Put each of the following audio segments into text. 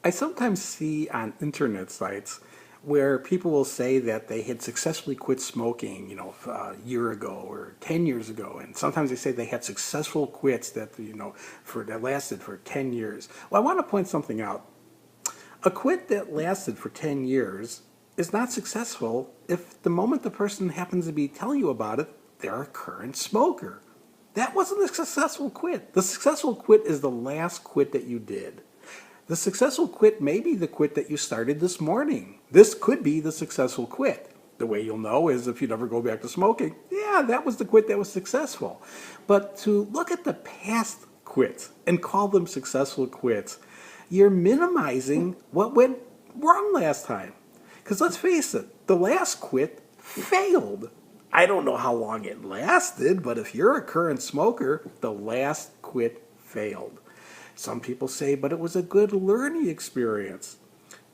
I sometimes see on internet sites where people will say that they had successfully quit smoking, a year ago or 10 years ago. And sometimes they say they had successful quits that lasted for 10 years. Well, I want to point something out. A quit that lasted for 10 years is not successful if the moment the person happens to be telling you about it, they're a current smoker. That wasn't a successful quit. The successful quit is the last quit that you did. The successful quit may be the quit that you started this morning. This could be the successful quit. The way you'll know is if you never go back to smoking, yeah, that was the quit that was successful. But to look at the past quits and call them successful quits, you're minimizing what went wrong last time. Because let's face it, the last quit failed. I don't know how long it lasted, but if you're a current smoker, the last quit failed. Some people say, but it was a good learning experience.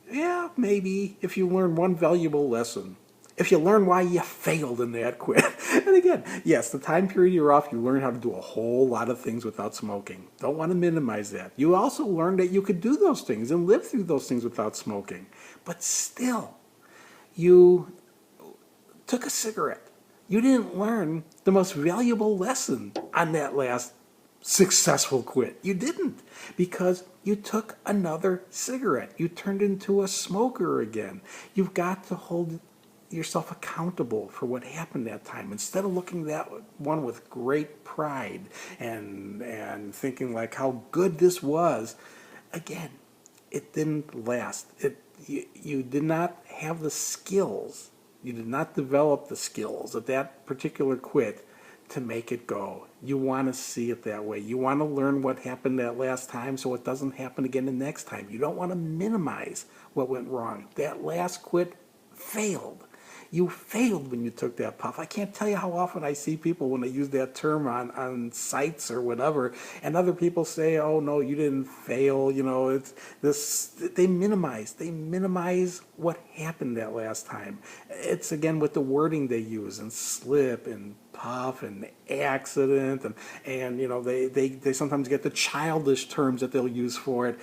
Yeah, maybe if you learn one valuable lesson. If you learn why you failed in that quit. And again, yes, the time period you're off, you learn how to do a whole lot of things without smoking. Don't want to minimize that. You also learn that you could do those things and live through those things without smoking. But still, you took a cigarette. You didn't learn the most valuable lesson on that last successful quit. You didn't, because you took another cigarette. You turned into a smoker again. You've got to hold yourself accountable for what happened that time instead of looking at that one with great pride and thinking like how good this was. Again, it didn't last. You did not have the skills. You did not develop the skills of that particular quit to make it go. You want to see it that way. You want to learn what happened that last time so it doesn't happen again the next time. You don't want to minimize what went wrong. That last quit failed. You failed when you took that puff. I can't tell you how often I see people when they use that term on sites or whatever, and other people say, "Oh no, you didn't fail." It's this. They minimize what happened that last time. It's again with the wording they use and slip and puff and accident and they sometimes get the childish terms that they'll use for it.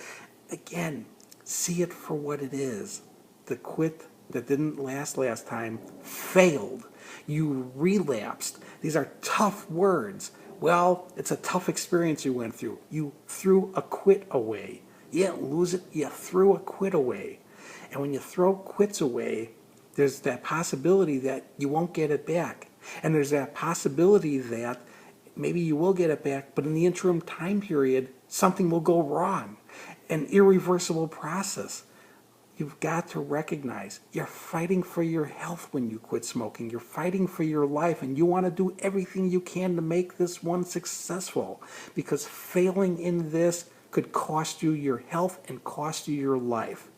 Again, see it for what it is. The quit that didn't last time failed. You relapsed. These are tough words. Well, it's a tough experience you went through. You threw a quit away. You didn't lose it, you threw a quit away. And when you throw quits away, there's that possibility that you won't get it back. And there's that possibility that maybe you will get it back, but in the interim time period, something will go wrong. An irreversible process. You've got to recognize you're fighting for your health when you quit smoking. You're fighting for your life, and you want to do everything you can to make this one successful, because failing in this could cost you your health and cost you your life,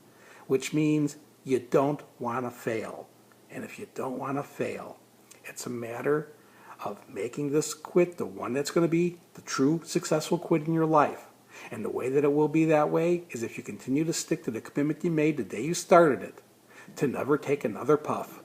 which means you don't want to fail. And if you don't want to fail, it's a matter of making this quit the one that's going to be the true successful quit in your life. And the way that it will be that way is if you continue to stick to the commitment you made the day you started it, to never take another puff.